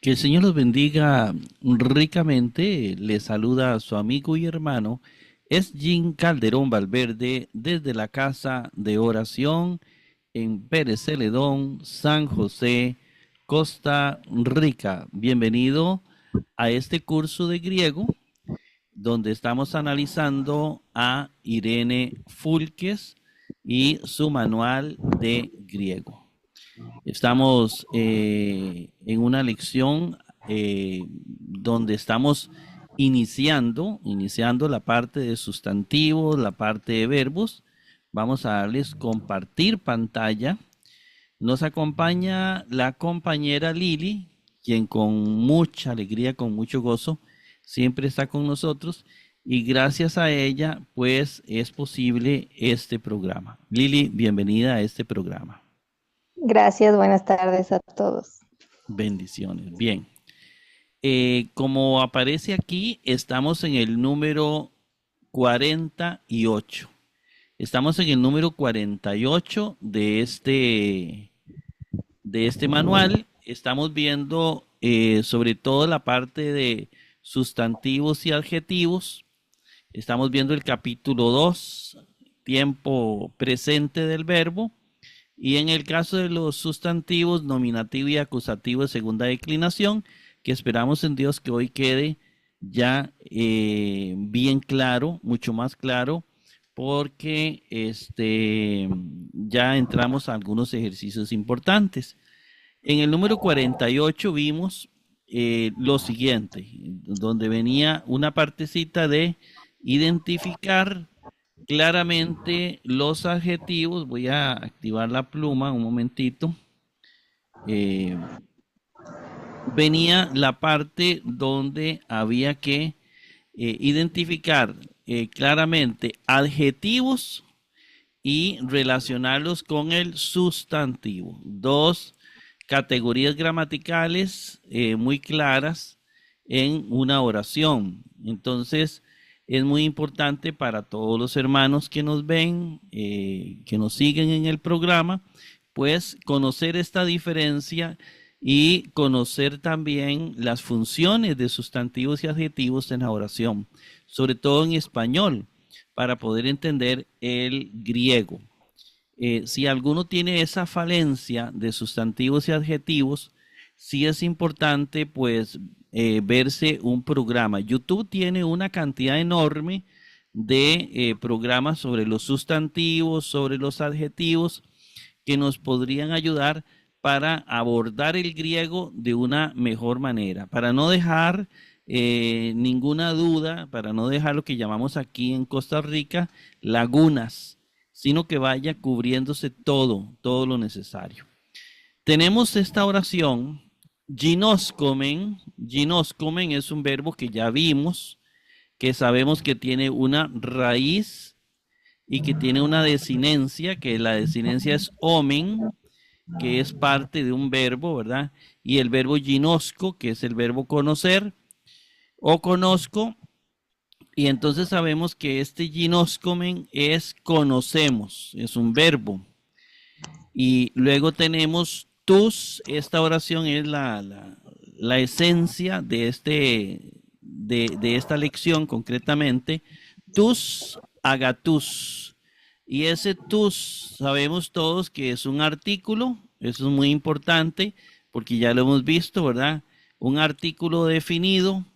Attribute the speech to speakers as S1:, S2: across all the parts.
S1: Que el Señor los bendiga ricamente. Le saluda a su amigo y hermano es Jim Calderón Valverde desde la casa de oración en Pérez Celedón, San José, Costa Rica. Bienvenido a este curso de griego donde estamos analizando a Irene Fulques y su manual de griego. Estamos en una lección donde estamos iniciando la parte de sustantivos, la parte de verbos. Vamos a darles compartir pantalla. Nos acompaña la compañera Lili, quien con mucha alegría, con mucho gozo, siempre está con nosotros. Y gracias a ella, pues es posible este programa. Lili, bienvenida a este programa.
S2: Gracias, buenas tardes a todos.
S1: Bendiciones. Bien. Como aparece aquí, estamos en el número 48. Estamos en el número 48 de este manual. Estamos viendo sobre todo la parte de sustantivos y adjetivos. Estamos viendo el capítulo 2, tiempo presente del verbo. Y en el caso de los sustantivos, nominativo y acusativo de segunda declinación, que esperamos en Dios que hoy quede ya bien claro, mucho más claro, porque ya entramos a algunos ejercicios importantes. En el número 48 vimos lo siguiente, donde venía una partecita de identificar claramente los adjetivos. Voy a activar la pluma un momentito. Eh, Venía la parte donde había que identificar claramente adjetivos y relacionarlos con el sustantivo. Dos categorías gramaticales muy claras en una oración. Entonces, es muy importante para todos los hermanos que nos ven, que nos siguen en el programa, pues conocer esta diferencia y conocer también las funciones de sustantivos y adjetivos en la oración, sobre todo en español, para poder entender el griego. Si alguno tiene esa falencia de sustantivos y adjetivos, sí es importante pues verse un programa. YouTube tiene una cantidad enorme de programas sobre los sustantivos, sobre los adjetivos, que nos podrían ayudar para abordar el griego de una mejor manera, para no dejar ninguna duda, para no dejar lo que llamamos aquí en Costa Rica lagunas, sino que vaya cubriéndose todo lo necesario. Tenemos esta oración, ginoscomen. Ginoscomen es un verbo que ya vimos, que sabemos que tiene una raíz y que tiene una desinencia, que la desinencia es omen, que es parte de un verbo, ¿verdad? Y el verbo ginosco, que es el verbo conocer o conozco. Y entonces sabemos que este ginoscomen es conocemos, es un verbo. Y luego tenemos tus. Esta oración es la esencia de, de esta lección concretamente. Tus agatus. Y ese tus sabemos todos que es un artículo. Eso es muy importante porque ya lo hemos visto, ¿verdad? Un artículo definido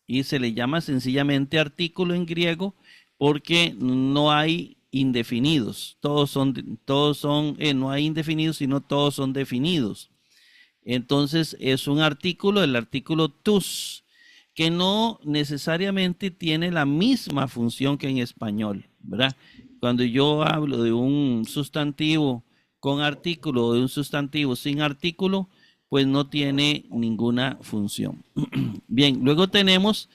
S1: y se le llama sencillamente artículo en griego porque no hay indefinidos. No hay indefinidos, sino todos son definidos. Entonces es un artículo, el artículo tus, que no necesariamente tiene la misma función que en español, ¿verdad? Cuando yo hablo de un sustantivo con artículo o de un sustantivo sin artículo, pues no tiene ninguna función. Bien, luego tenemos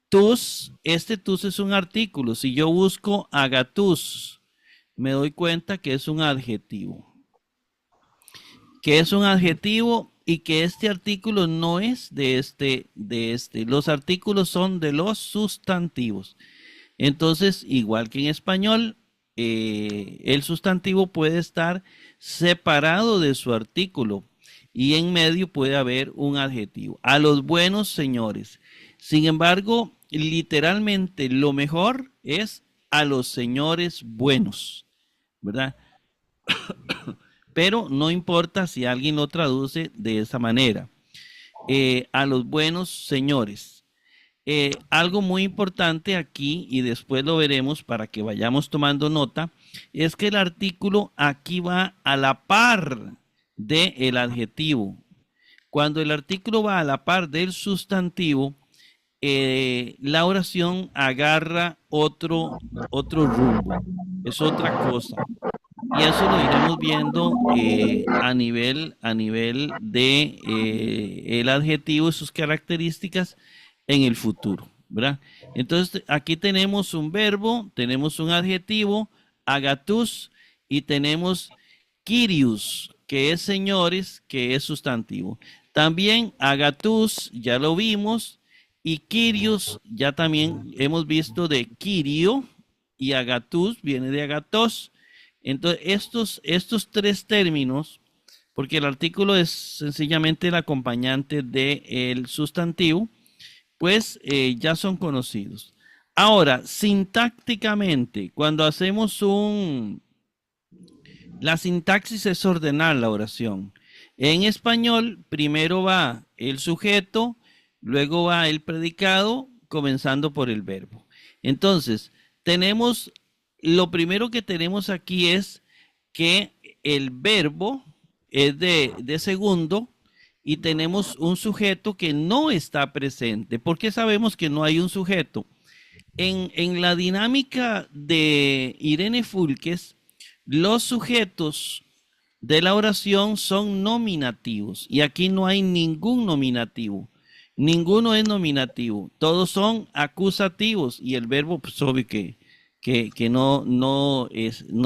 S1: tus. Este tus es un artículo. Si yo busco agatus, me doy cuenta que es un adjetivo. Que es un adjetivo y que este artículo no es de este. Los artículos son de los sustantivos. Entonces, igual que en español, el sustantivo puede estar separado de su artículo. y en medio puede haber un adjetivo. A los buenos señores. Sin embargo, literalmente lo mejor es a los señores buenos, ¿verdad? Pero no importa si alguien lo traduce de esa manera. A los buenos señores. Algo muy importante aquí, y después lo veremos para que vayamos tomando nota, es que el artículo aquí va a la par del adjetivo. Cuando el artículo va a la par del sustantivo, la oración agarra otro rumbo, es otra cosa. Y eso lo iremos viendo a nivel de el adjetivo y sus características en el futuro, ¿verdad? Entonces, aquí tenemos un verbo, tenemos un adjetivo, agatus, y tenemos kyrios, que es señores, que es sustantivo. También agatus, ya lo vimos, y kyrios, ya también hemos visto de kyrio, y agatus viene de agatos. Entonces, estos tres términos, porque el artículo es sencillamente el acompañante del sustantivo, pues ya son conocidos. Ahora, sintácticamente, cuando hacemos la sintaxis es ordenar la oración. En español, primero va el sujeto, luego va el predicado, comenzando por el verbo. Entonces, lo primero que tenemos aquí es que el verbo es de segundo y tenemos un sujeto que no está presente. ¿Por qué sabemos que no hay un sujeto? En la dinámica de Irene Fulques, los sujetos de la oración son nominativos y aquí no hay ningún nominativo. Ninguno es nominativo. Todos son acusativos y el verbo, pues obvio que no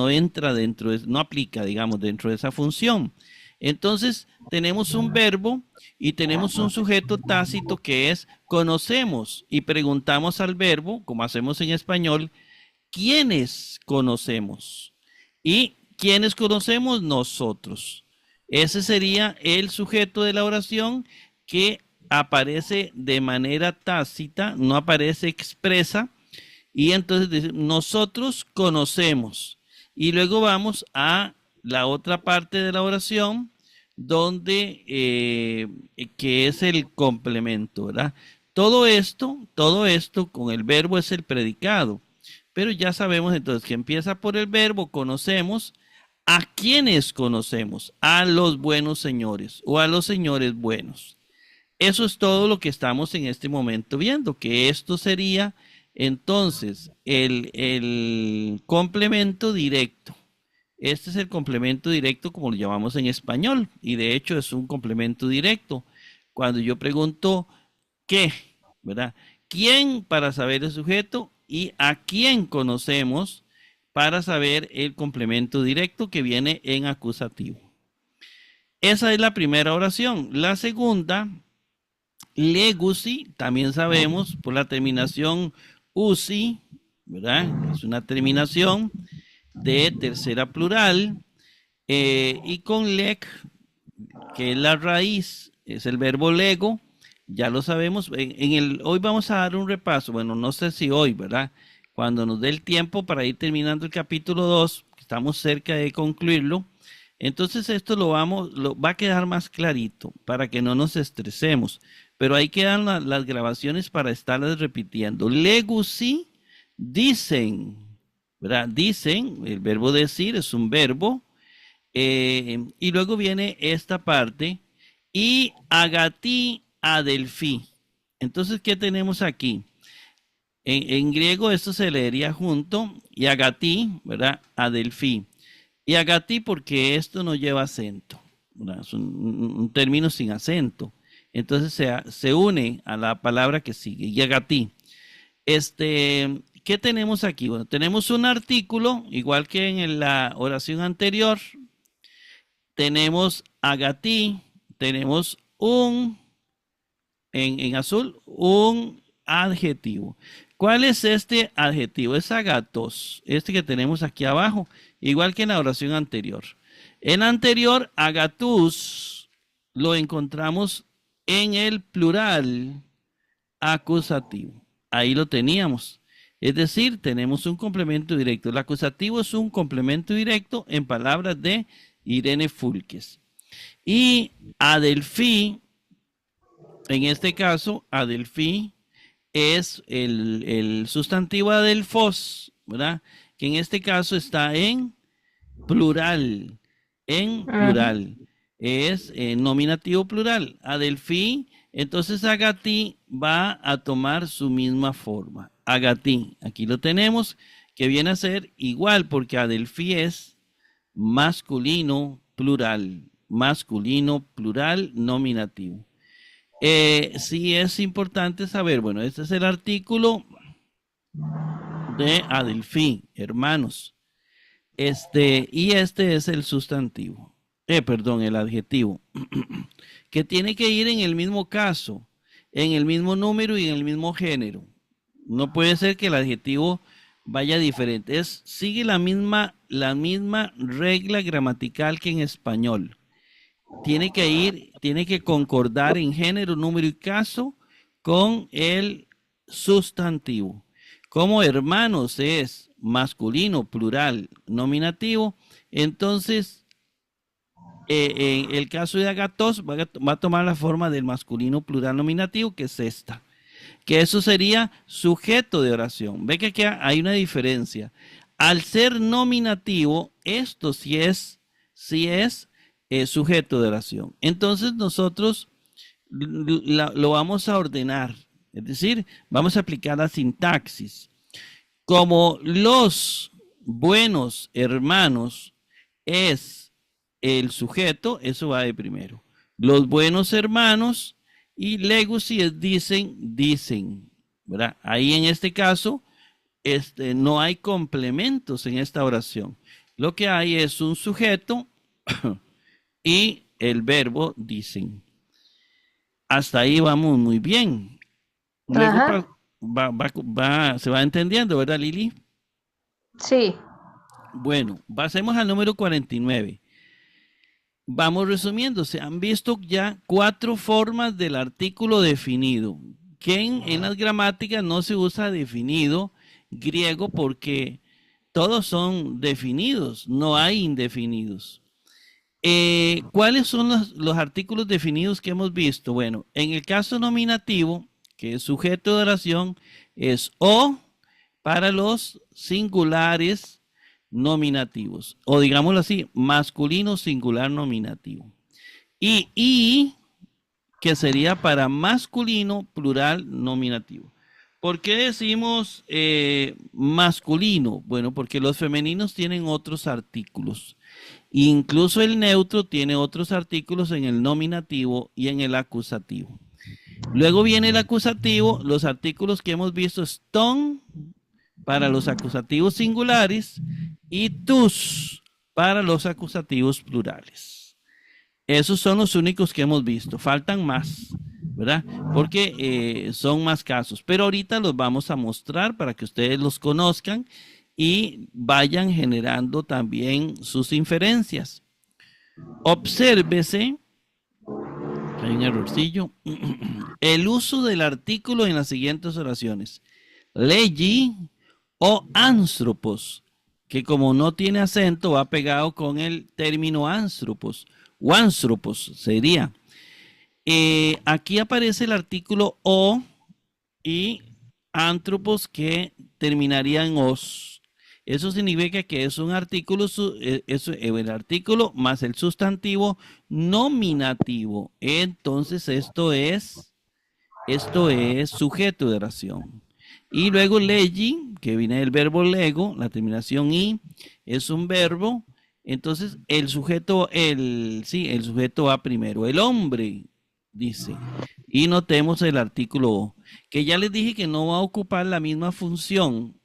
S1: entra dentro, no aplica, digamos, dentro de esa función. Entonces, tenemos un verbo y tenemos un sujeto tácito que es conocemos y preguntamos al verbo, como hacemos en español, ¿quiénes conocemos? Y ¿quiénes conocemos? Nosotros. Ese sería el sujeto de la oración que aparece de manera tácita, no aparece expresa. Y entonces dice, nosotros conocemos. Y luego vamos a la otra parte de la oración, donde que es el complemento, ¿verdad? Todo esto con el verbo es el predicado. Pero ya sabemos entonces que empieza por el verbo, conocemos. ¿A quiénes conocemos? A los buenos señores o a los señores buenos. Eso es todo lo que estamos en este momento viendo, que esto sería entonces el complemento directo. Este es el complemento directo como lo llamamos en español y de hecho es un complemento directo. Cuando yo pregunto ¿qué? ¿Verdad? ¿Quién? Para saber el sujeto y a quién conocemos para saber el complemento directo que viene en acusativo. Esa es la primera oración. La segunda, legusi, también sabemos por la terminación usi, ¿verdad? Es una terminación de tercera plural y con leg, que es la raíz, es el verbo lego, ya lo sabemos. Hoy vamos a dar un repaso, bueno, no sé si hoy, ¿verdad? Cuando nos dé el tiempo para ir terminando el capítulo 2, estamos cerca de concluirlo. Entonces esto va a quedar más clarito para que no nos estresemos. Pero ahí quedan las grabaciones para estarlas repitiendo. Legusi, dicen, ¿verdad? Dicen, el verbo decir es un verbo. Y luego viene esta parte. Y agatí adelfí. Entonces, ¿qué tenemos aquí? En griego esto se leería junto. Y agatí, ¿verdad? Adelfí. Y agatí porque esto no lleva acento, ¿verdad? Es un término sin acento. Entonces se une a la palabra que sigue, y agatí. ¿Qué tenemos aquí? Bueno, tenemos un artículo, igual que en la oración anterior. Tenemos agatí, tenemos en azul, un adjetivo. ¿Cuál es este adjetivo? Es agatos, este que tenemos aquí abajo, igual que en la oración anterior. En la anterior, agatus, lo encontramos en el plural acusativo. Ahí lo teníamos. Es decir, tenemos un complemento directo. El acusativo es un complemento directo en palabras de Irene Fulques. Y Adelfí, en este caso, Adelfí es el sustantivo adelfos, ¿verdad? Que en este caso está en plural, es nominativo plural. Adelfí, entonces Agatí va a tomar su misma forma. Agatí, aquí lo tenemos, que viene a ser igual, porque Adelfí es masculino plural, nominativo. Sí es importante saber, bueno, este es el artículo de Adelfí, hermanos. Y este es el sustantivo, el adjetivo, que tiene que ir en el mismo caso, en el mismo número y en el mismo género. No puede ser que el adjetivo vaya diferente. Sigue la misma regla gramatical que en español. Tiene que concordar en género, número y caso con el sustantivo. Como hermanos es masculino, plural, nominativo, entonces en el caso de agatos va a tomar la forma del masculino, plural, nominativo, que es esta. Que eso sería sujeto de oración. Ve que aquí hay una diferencia. Al ser nominativo, esto sí es sujeto de oración. Entonces nosotros lo vamos a ordenar. Es decir, vamos a aplicar la sintaxis. Como los buenos hermanos es el sujeto, eso va de primero. Los buenos hermanos y legacy es dicen, ¿verdad? Ahí en este caso, no hay complementos en esta oración. Lo que hay es un sujeto y el verbo dicen. Hasta ahí vamos muy bien. Luego se va entendiendo, ¿verdad, Lili?
S2: Sí.
S1: Bueno, pasemos al número 49. Vamos resumiendo. Se han visto ya 4 formas del artículo definido. Que en las gramáticas no se usa definido griego porque todos son definidos, no hay indefinidos. ¿Cuáles son los artículos definidos que hemos visto? Bueno, en el caso nominativo, que es sujeto de oración, es o para los singulares nominativos, o digámoslo así, masculino singular nominativo. Y que sería para masculino plural nominativo. ¿Por qué decimos masculino? Bueno, porque los femeninos tienen otros artículos. Incluso el neutro tiene otros artículos en el nominativo y en el acusativo. Luego viene el acusativo, los artículos que hemos visto son para los acusativos singulares y tus para los acusativos plurales. Esos son los únicos que hemos visto. Faltan más, ¿verdad? Porque son más casos. Pero ahorita los vamos a mostrar para que ustedes los conozcan y vayan generando también sus inferencias. Obsérvese, hay un errorcillo, el uso del artículo en las siguientes oraciones. Legi o anthropos, que como no tiene acento va pegado con el término anthropos o anthropos sería. Aquí aparece el artículo o y anthropos que terminaría en os. Eso significa que es un artículo, el artículo más el sustantivo nominativo. Entonces esto es sujeto de oración. Y luego legi, que viene del verbo lego, la terminación i, es un verbo. Entonces el sujeto va primero. El hombre, dice. Y notemos el artículo o, que ya les dije que no va a ocupar la misma función.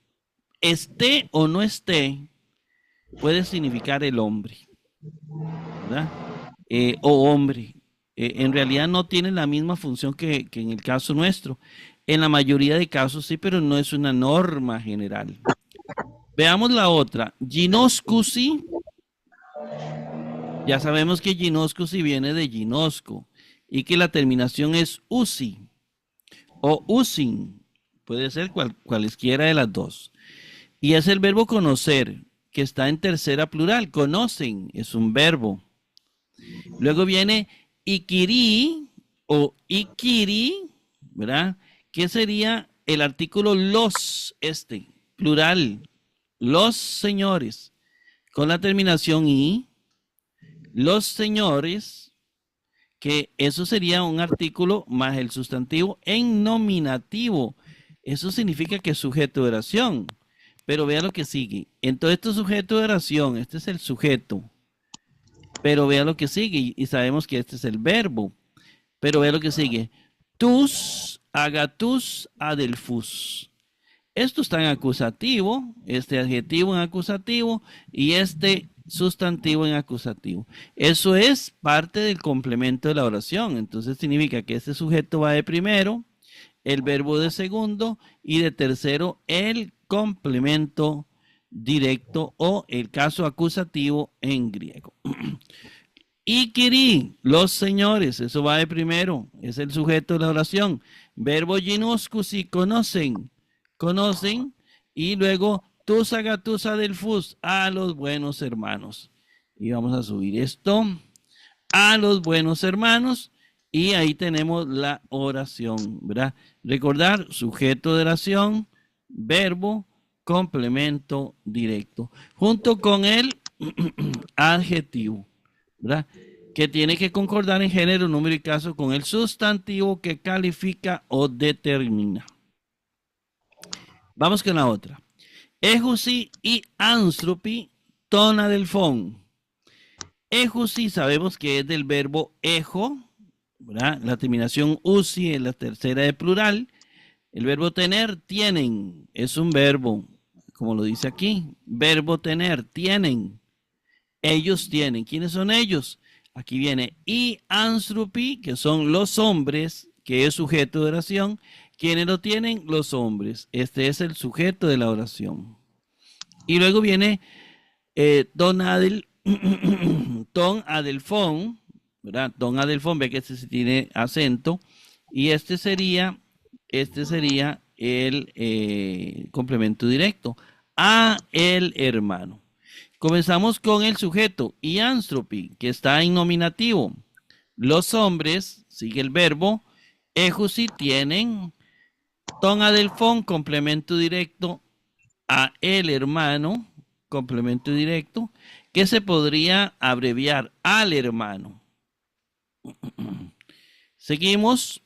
S1: Esté o no esté, puede significar el hombre, ¿verdad? O hombre. En realidad no tiene la misma función que en el caso nuestro. En la mayoría de casos sí, pero no es una norma general. Veamos la otra. Ginoscusi. Ya sabemos que ginoscusi viene de ginosco y que la terminación es usi o usin. Puede ser cualesquiera de las dos. Y es el verbo conocer, que está en tercera plural. Conocen, es un verbo. Luego viene ikiri o ikiri, ¿verdad? Que sería el artículo los, plural. Los señores, con la terminación i. Los señores, que eso sería un artículo más el sustantivo en nominativo. Eso significa que es sujeto de oración. Pero vea lo que sigue. Entonces, este sujeto de oración, este es el sujeto. Pero vea lo que sigue. Y sabemos que este es el verbo. Pero vea lo que sigue. Tus, agatus, adelfus. Esto está en acusativo. Este adjetivo en acusativo. Y este sustantivo en acusativo. Eso es parte del complemento de la oración. Entonces significa que este sujeto va de primero, el verbo de segundo y de tercero el complemento directo o el caso acusativo en griego. Ikiri, los señores, eso va de primero, es el sujeto de la oración. Verbo ginoscusi, conocen, conocen, y luego tusagatusa del fus, a los buenos hermanos. Y vamos a subir esto, a los buenos hermanos, y ahí tenemos la oración, ¿verdad? Recordar, sujeto de oración, verbo, complemento directo, junto con el adjetivo, ¿verdad? Que tiene que concordar en género, número y caso con el sustantivo que califica o determina. Vamos con la otra. Ejusi y anstropi, tona del fon. Ejusi sabemos que es del verbo ejo, ¿verdad? La terminación usi es la tercera de plural. El verbo tener, tienen, es un verbo, como lo dice aquí. Verbo tener, tienen. Ellos tienen. ¿Quiénes son ellos? Aquí viene y ansrupi, que son los hombres, que es sujeto de oración. ¿Quiénes lo tienen? Los hombres. Este es el sujeto de la oración. Y luego viene don adelfón, ¿verdad? Don adelfón, ve que este tiene acento. Y este sería el complemento directo. A el hermano. Comenzamos con el sujeto y anstropi, que está en nominativo. Los hombres, sigue el verbo, ejusi tienen, ton adelfón, complemento directo, a el hermano, complemento directo, que se podría abreviar al hermano. Seguimos.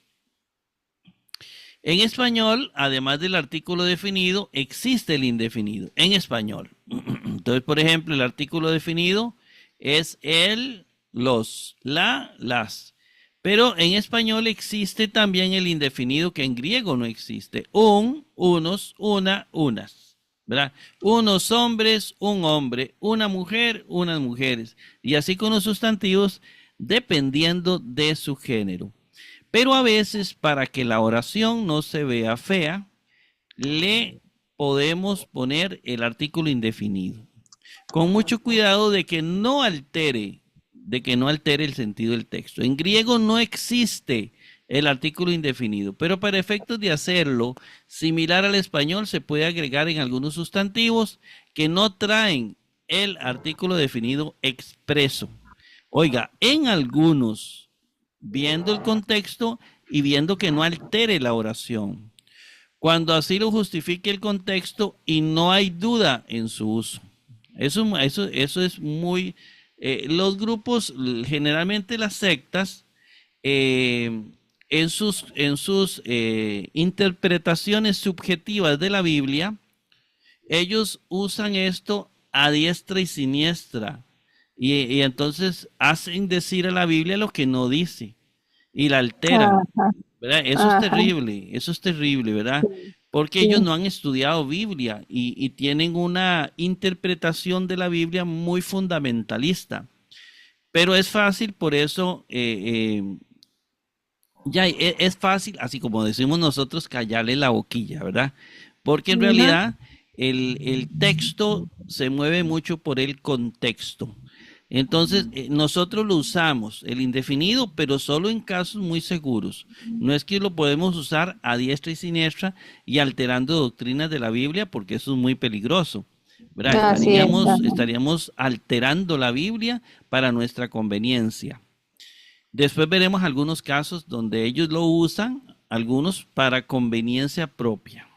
S1: En español, además del artículo definido, existe el indefinido en español. Entonces, por ejemplo, el artículo definido es el, los, la, las. Pero en español existe también el indefinido que en griego no existe. Un, unos, una, unas. ¿Verdad? Unos hombres, un hombre, una mujer, unas mujeres. Y así con los sustantivos, dependiendo de su género. Pero a veces, para que la oración no se vea fea, le podemos poner el artículo indefinido. Con mucho cuidado de que no altere el sentido del texto. En griego no existe el artículo indefinido, pero para efectos de hacerlo similar al español se puede agregar en algunos sustantivos que no traen el artículo definido expreso. Oiga, en algunos, viendo el contexto y viendo que no altere la oración, cuando así lo justifique el contexto y no hay duda en su uso. Eso es muy... los grupos, generalmente las sectas, en sus interpretaciones subjetivas de la Biblia, ellos usan esto a diestra y siniestra. Y entonces hacen decir a la Biblia lo que no dice y la alteran, ¿verdad? Eso es terrible, ¿verdad? Porque ellos no han estudiado Biblia y tienen una interpretación de la Biblia muy fundamentalista. Pero es fácil, por eso, es fácil, así como decimos nosotros, callarle la boquilla, ¿verdad? Porque en realidad el texto se mueve mucho por el contexto. Entonces, nosotros lo usamos, el indefinido, pero solo en casos muy seguros. No es que lo podemos usar a diestra y siniestra y alterando doctrinas de la Biblia, porque eso es muy peligroso, ¿verdad?
S2: Así es.
S1: Estaríamos alterando la Biblia para nuestra conveniencia. Después veremos algunos casos donde ellos lo usan, algunos para conveniencia propia.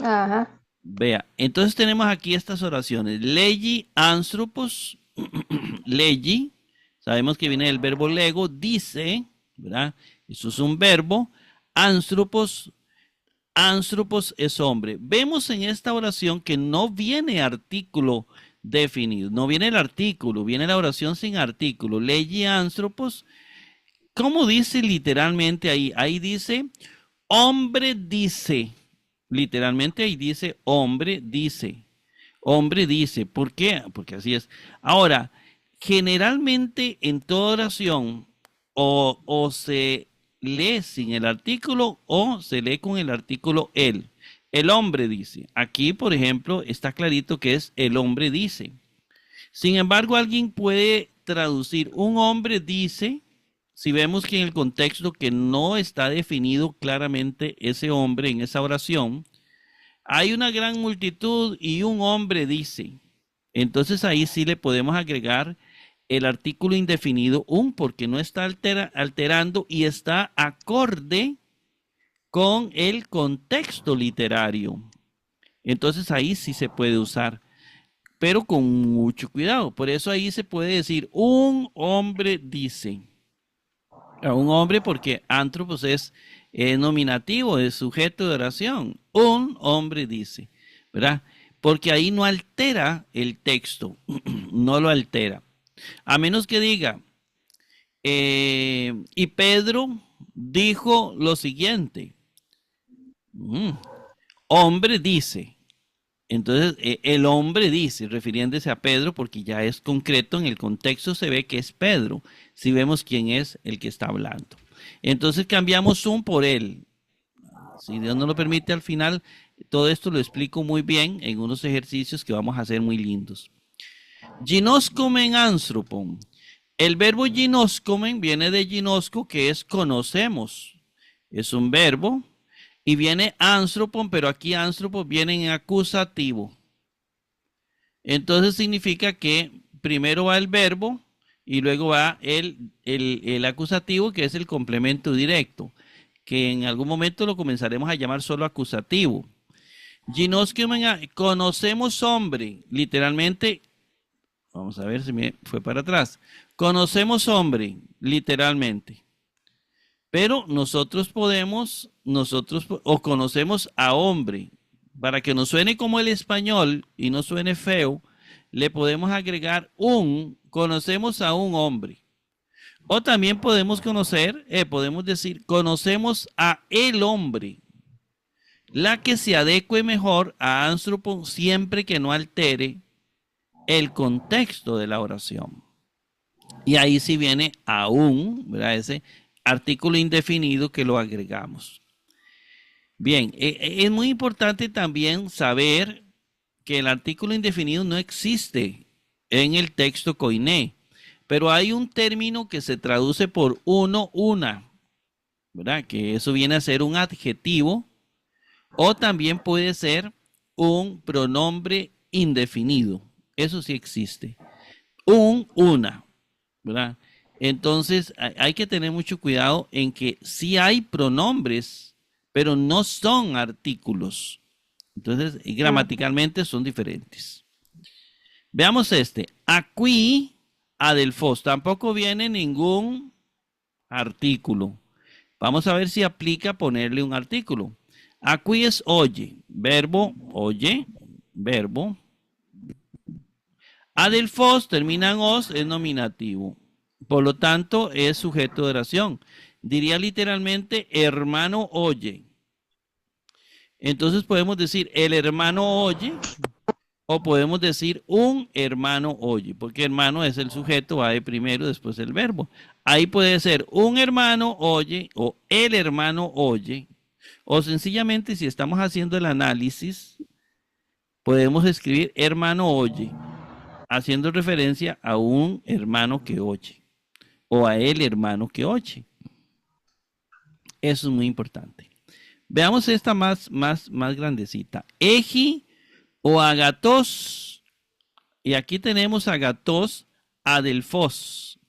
S2: Ajá.
S1: Vea, entonces tenemos aquí estas oraciones. Legi anthropos, legi, sabemos que viene del verbo lego, dice, ¿verdad? Eso es un verbo. Anthropos, anthropos es hombre. Vemos en esta oración que no viene artículo definido, no viene el artículo, viene la oración sin artículo. Legi anthropos, ¿cómo dice literalmente ahí? Ahí dice, hombre dice. Literalmente ahí dice, hombre dice. Hombre dice. ¿Por qué? Porque así es. Ahora, generalmente en toda oración o se lee sin el artículo o se lee con el artículo él. El hombre dice. Aquí, por ejemplo, está clarito que es el hombre dice. Sin embargo, alguien puede traducir un hombre dice, si vemos que en el contexto que no está definido claramente ese hombre en esa oración, hay una gran multitud y un hombre dice. Entonces ahí sí le podemos agregar el artículo indefinido un porque no está alterando y está acorde con el contexto literario. Entonces ahí sí se puede usar, pero con mucho cuidado. Por eso ahí se puede decir un hombre dice. A un hombre porque antropos es nominativo, es sujeto de oración. Un hombre dice, ¿verdad? Porque ahí no altera el texto, no lo altera. A menos que diga, y Pedro dijo lo siguiente, hombre dice. Entonces, el hombre dice, refiriéndose a Pedro, porque ya es concreto, en el contexto se ve que es Pedro, si vemos quién es el que está hablando. Entonces cambiamos un por él. Si Dios nos lo permite, al final, todo esto lo explico muy bien en unos ejercicios que vamos a hacer muy lindos. Ginoscomen anthropon. El verbo ginoscomen viene de ginosco, que es conocemos. Es un verbo. Y viene anthropon, pero aquí anthropon viene en acusativo. Entonces significa que primero va el verbo y luego va el acusativo, que es el complemento directo, que en algún momento lo comenzaremos a llamar solo acusativo. Conocemos hombre, literalmente, vamos a ver si me fue para atrás. Conocemos hombre, literalmente. Pero nosotros o conocemos a hombre, para que nos suene como el español y no suene feo, le podemos agregar conocemos a un hombre. O también podemos decir, conocemos a el hombre, la que se adecue mejor a anthropon siempre que no altere el contexto de la oración. Y ahí sí viene aún, ¿verdad? Ese artículo indefinido que lo agregamos. Bien, es muy importante también saber que el artículo indefinido no existe en el texto koiné, pero hay un término que se traduce por uno, una, ¿verdad? Que eso viene a ser un adjetivo o también puede ser un pronombre indefinido. Eso sí existe. Una, ¿verdad? Entonces hay que tener mucho cuidado en que sí hay pronombres, pero no son artículos. Entonces, gramaticalmente son diferentes. Veamos este. Aquí, adelfos. Tampoco viene ningún artículo. Vamos a ver si aplica ponerle un artículo. Aquí es oye. Verbo, oye. Verbo. Adelfos termina en os, es nominativo. Por lo tanto, es sujeto de oración. Diría literalmente, hermano oye. Entonces podemos decir, el hermano oye, o podemos decir, un hermano oye, porque hermano es el sujeto, va de primero, después el verbo. Ahí puede ser, un hermano oye, o el hermano oye, o sencillamente, si estamos haciendo el análisis, podemos escribir, hermano oye. haciendo referencia a un hermano que oye o a el hermano que oye. Eso es muy importante. Veamos esta más grandecita. Eji o agatos. Y aquí tenemos agatos adelfos,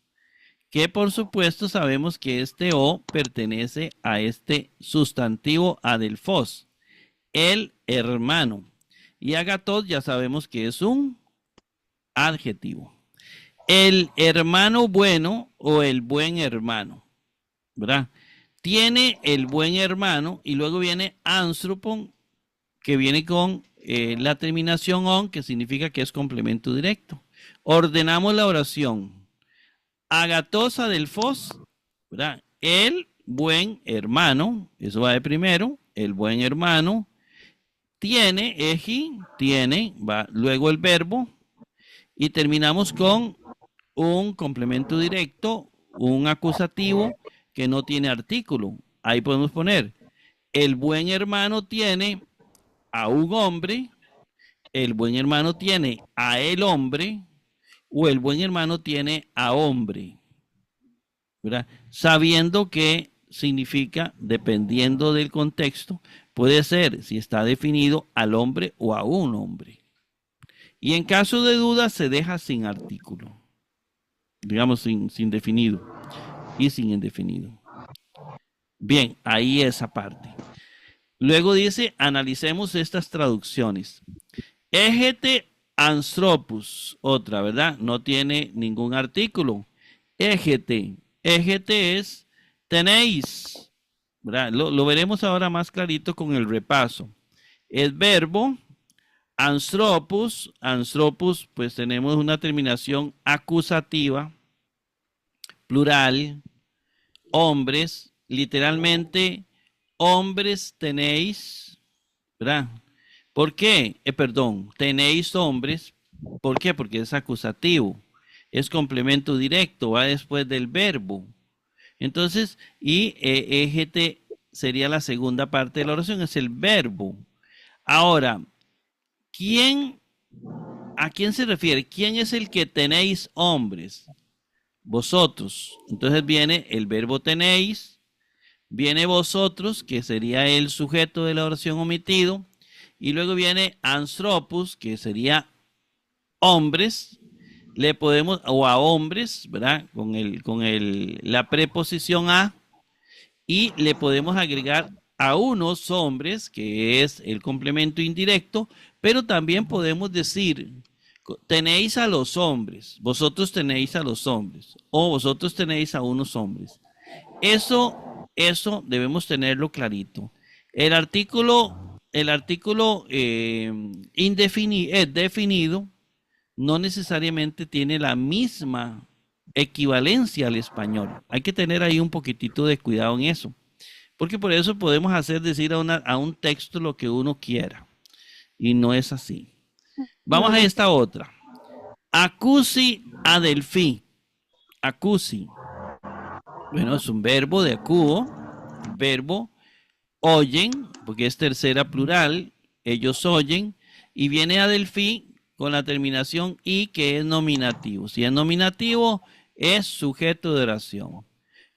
S1: que por supuesto sabemos que este o pertenece a este sustantivo adelfos, el hermano. Y agatos ya sabemos que es un adjetivo. El hermano bueno o el buen hermano, ¿verdad? Tiene el buen hermano y luego viene anthropon, que viene con la terminación on, que significa que es complemento directo. Ordenamos la oración. Agatos adelfos, ¿verdad? El buen hermano, eso va de primero, el buen hermano, tiene, eji, tiene, va luego el verbo, y terminamos con un complemento directo, un acusativo que no tiene artículo. Ahí podemos poner, el buen hermano tiene a un hombre, el buen hermano tiene a el hombre, o el buen hermano tiene a hombre, ¿verdad? Sabiendo que significa, dependiendo del contexto, puede ser, si está definido, al hombre o a un hombre. Y en caso de duda se deja sin artículo, digamos sin definido y sin indefinido. Bien, ahí esa parte. Luego dice, analicemos estas traducciones. Égete anthropus, otra, ¿verdad? No tiene ningún artículo. Égete, égete es tenéis, ¿verdad? Lo veremos ahora más clarito con el repaso. El verbo anthropus, anthropus, pues tenemos una terminación acusativa, plural, hombres, literalmente, hombres tenéis, ¿verdad? ¿Por qué? Perdón, tenéis hombres. ¿Por qué? Porque es acusativo. Es complemento directo, va después del verbo. Entonces, y egt sería la segunda parte de la oración, es el verbo. Ahora, ¿a quién se refiere? ¿Quién es el que tenéis hombres? Vosotros. Entonces viene el verbo tenéis, viene vosotros, que sería el sujeto de la oración omitido, y luego viene anthropus, que sería hombres, le podemos, o a hombres, ¿verdad? Con la preposición a, y le podemos agregar a unos hombres, que es el complemento indirecto, pero también podemos decir, tenéis a los hombres, vosotros tenéis a los hombres, o vosotros tenéis a unos hombres. Eso debemos tenerlo clarito. El artículo definido no necesariamente tiene la misma equivalencia al español. Hay que tener ahí un poquitito de cuidado en eso. Porque por eso podemos hacer decir a un texto lo que uno quiera. Y no es así. Vamos a esta otra. Acusi adelfi. Acusi. Bueno, es un verbo de acuo. Verbo oyen, porque es tercera plural. Ellos oyen. Y viene adelfi con la terminación y, que es nominativo. Si es nominativo, es sujeto de oración.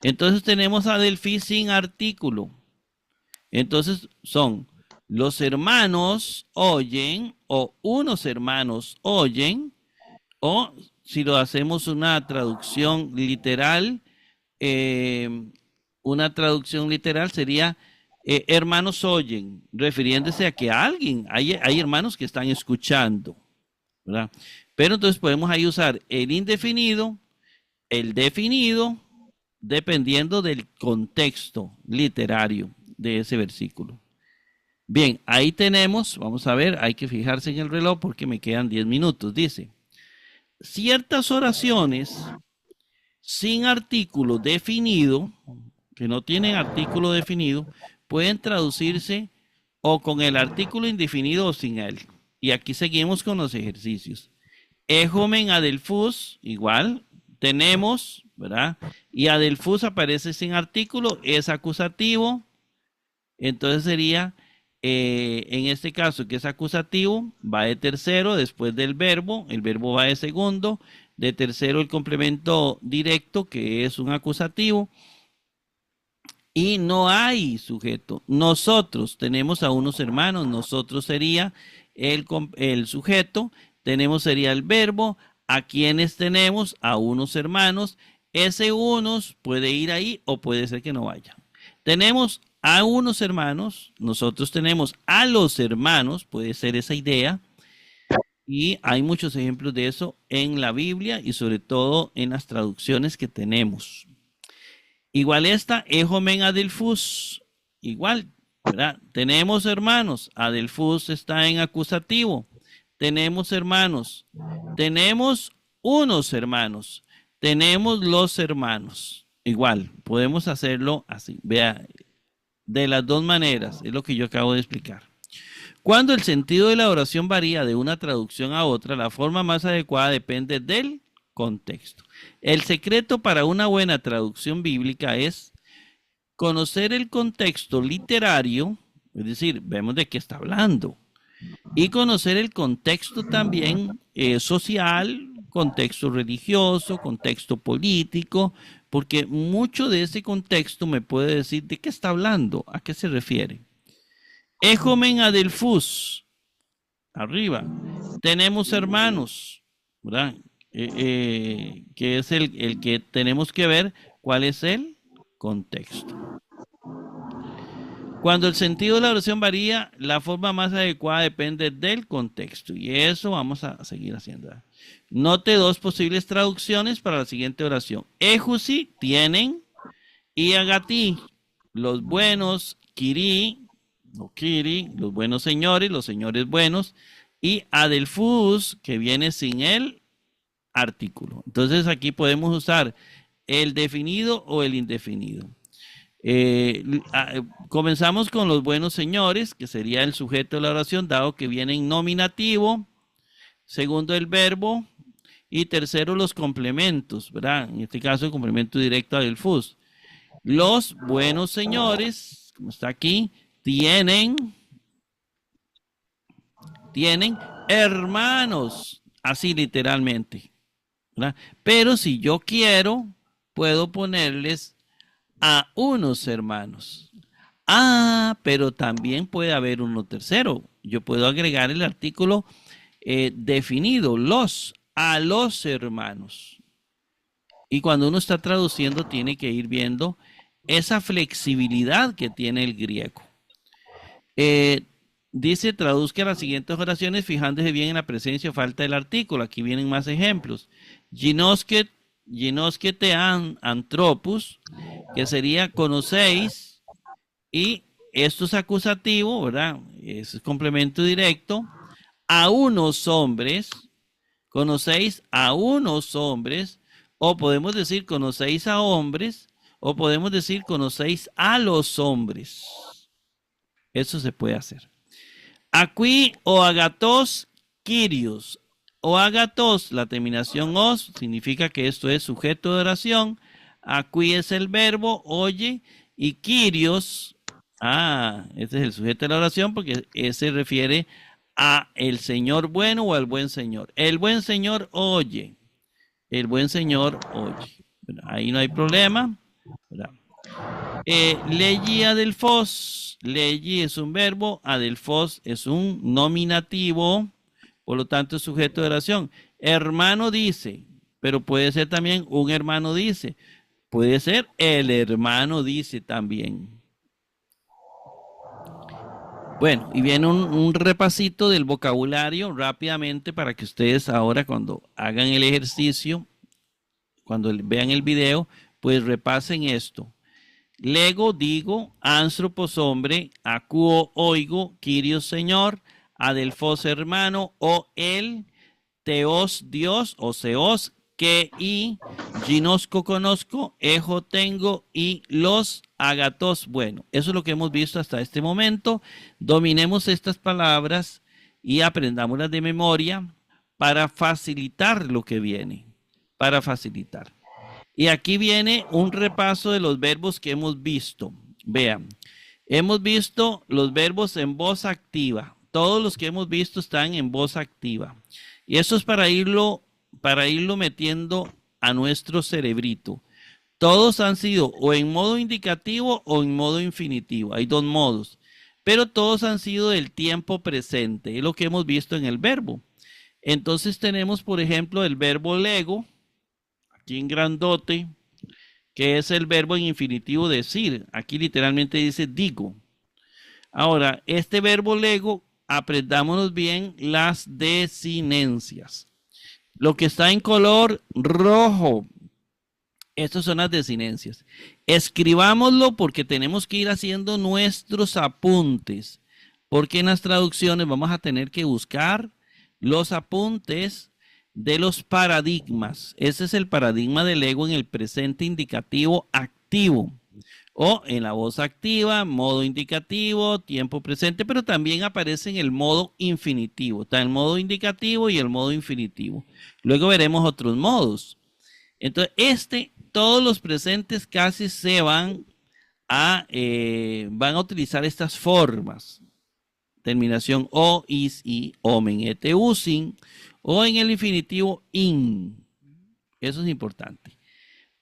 S1: Entonces tenemos adelfi sin artículo. Entonces son los hermanos oyen, o unos hermanos oyen, o si lo hacemos una traducción literal sería hermanos oyen, refiriéndose a que hay hermanos que están escuchando, ¿verdad? Pero entonces podemos ahí usar el indefinido, el definido, dependiendo del contexto literario de ese versículo. Bien, ahí tenemos, vamos a ver, hay que fijarse en el reloj porque me quedan 10 minutos. Dice, ciertas oraciones sin artículo definido, que no tienen artículo definido, pueden traducirse o con el artículo indefinido o sin él. Y aquí seguimos con los ejercicios. Ejomen adelfus, igual, tenemos, ¿verdad? Y adelfus aparece sin artículo, es acusativo. Entonces sería En este caso, que es acusativo, va de tercero después del verbo, el verbo va de segundo, de tercero el complemento directo, que es un acusativo, y no hay sujeto. Nosotros tenemos a unos hermanos, nosotros sería el sujeto, tenemos sería el verbo, a quienes tenemos a unos hermanos, ese unos puede ir ahí o puede ser que no vaya. Tenemos a unos hermanos, nosotros tenemos a los hermanos, puede ser esa idea, y hay muchos ejemplos de eso en la Biblia y sobre todo en las traducciones que tenemos. Igual esta, Ejomen Adelfus, igual, ¿verdad? Tenemos hermanos, Adelfus está en acusativo, tenemos hermanos, tenemos unos hermanos, tenemos los hermanos, igual, podemos hacerlo así, vea, de las dos maneras, es lo que yo acabo de explicar. Cuando el sentido de la oración varía de una traducción a otra, la forma más adecuada depende del contexto. El secreto para una buena traducción bíblica es conocer el contexto literario, es decir, vemos de qué está hablando, y conocer el contexto también social, contexto religioso, contexto político, porque mucho de ese contexto me puede decir de qué está hablando, a qué se refiere. Ejomen Adelfus, arriba, tenemos hermanos, ¿verdad? Que es el que tenemos que ver cuál es el contexto. Cuando el sentido de la oración varía, la forma más adecuada depende del contexto. Y eso vamos a seguir haciendo. Note dos posibles traducciones para la siguiente oración. Ejusi, tienen, y agati, los buenos, kiri, o kiri, los buenos señores, los señores buenos, y adelfus, que viene sin el artículo. Entonces aquí podemos usar el definido o el indefinido. Comenzamos con los buenos señores, que sería el sujeto de la oración, dado que viene en nominativo. Segundo, el verbo. Y tercero, los complementos, ¿verdad? En este caso, el complemento directo del fus. Los buenos señores, como está aquí, tienen hermanos, así literalmente, ¿verdad? Pero si yo quiero, puedo ponerles a unos hermanos. Ah, pero también puede haber uno tercero. Yo puedo agregar el artículo definido, a los hermanos. Y cuando uno está traduciendo, tiene que ir viendo esa flexibilidad que tiene el griego. Dice, traduzca las siguientes oraciones fijándose bien en la presencia o falta del artículo. Aquí vienen más ejemplos. Ginosque te antropus, que sería conocéis, y esto es acusativo, ¿verdad? Es complemento directo. A unos hombres, conocéis a unos hombres, o podemos decir conocéis a hombres, o podemos decir conocéis a los hombres. Eso se puede hacer. Aquí o agatos Kyrios. O agatos, la terminación os, significa que esto es sujeto de oración. Aquí es el verbo, oye, y Kyrios, este es el sujeto de la oración porque ese refiere a el Señor bueno o al buen Señor. El buen Señor oye. El buen Señor oye. Ahí no hay problema. Legi adelfos. Legi es un verbo, adelfos es un nominativo, por lo tanto es sujeto de oración. Hermano dice, pero puede ser también un hermano dice. Puede ser el hermano dice también. Bueno, y viene un repasito del vocabulario rápidamente para que ustedes ahora cuando hagan el ejercicio, cuando vean el video, pues repasen esto. Lego, digo, anthropos, hombre, acuo, oigo, Kyrios, Señor, adelfos, hermano, o el, teos, Dios, o seos, que y, ginosco, conozco, ejo, tengo, y los agatos, bueno. Eso es lo que hemos visto hasta este momento. Dominemos estas palabras y aprendámoslas de memoria para facilitar lo que viene, para facilitar. Y aquí viene un repaso de los verbos que hemos visto. Vean, Hemos visto los verbos en voz activa. Todos los que hemos visto están en voz activa. Y eso es para irlo metiendo a nuestro cerebrito. Todos han sido o en modo indicativo o en modo infinitivo. Hay dos modos. Pero todos han sido del tiempo presente. Es lo que hemos visto en el verbo. Entonces tenemos, por ejemplo, el verbo lego, aquí en grandote, que es el verbo en infinitivo decir. Aquí literalmente dice digo. Ahora, este verbo lego, aprendámonos bien las desinencias. Lo que está en color rojo, estas son las desinencias. Escribámoslo porque tenemos que ir haciendo nuestros apuntes, porque en las traducciones vamos a tener que buscar los apuntes de los paradigmas. Ese es el paradigma del ego en el presente indicativo activo o en la voz activa, modo indicativo, tiempo presente, pero también aparece en el modo infinitivo. Está el modo indicativo y el modo infinitivo. Luego veremos otros modos. Entonces, todos los presentes casi se van a utilizar estas formas. Terminación o, is, y, omen, ete, usin, o en el infinitivo in. Eso es importante.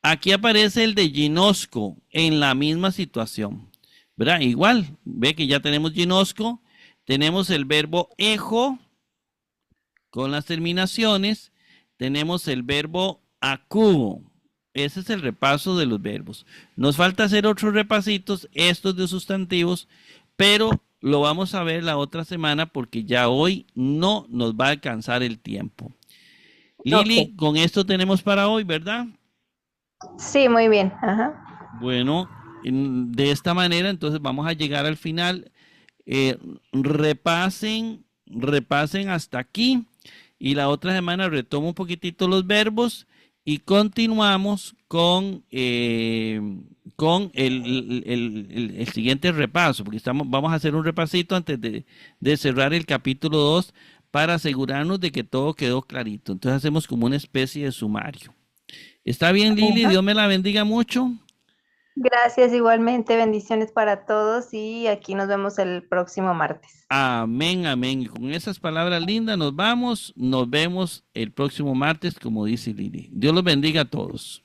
S1: Aquí aparece el de ginosco en la misma situación, ¿verdad? Igual, ve que ya tenemos ginosco, tenemos el verbo ejo con las terminaciones, tenemos el verbo acuo. Ese es el repaso de los verbos. Nos falta hacer otros repasitos, estos de sustantivos, pero lo vamos a ver la otra semana porque ya hoy no nos va a alcanzar el tiempo. Lili,
S2: Ok.
S1: con esto tenemos para hoy, ¿verdad?
S2: Sí, muy bien. Ajá.
S1: Bueno, de esta manera entonces vamos a llegar al final. Repasen hasta aquí y la otra semana retomo un poquitito los verbos y continuamos con el siguiente repaso, porque vamos a hacer un repasito antes de cerrar el capítulo 2 para asegurarnos de que todo quedó clarito. Entonces hacemos como una especie de sumario. ¿Está bien, Lili?
S2: Ajá.
S1: Dios me la bendiga mucho.
S2: Gracias igualmente, bendiciones para todos y aquí nos vemos el próximo martes.
S1: Amén, amén. Y con esas palabras lindas nos vamos. Nos vemos el próximo martes, como dice Lili. Dios los bendiga a todos.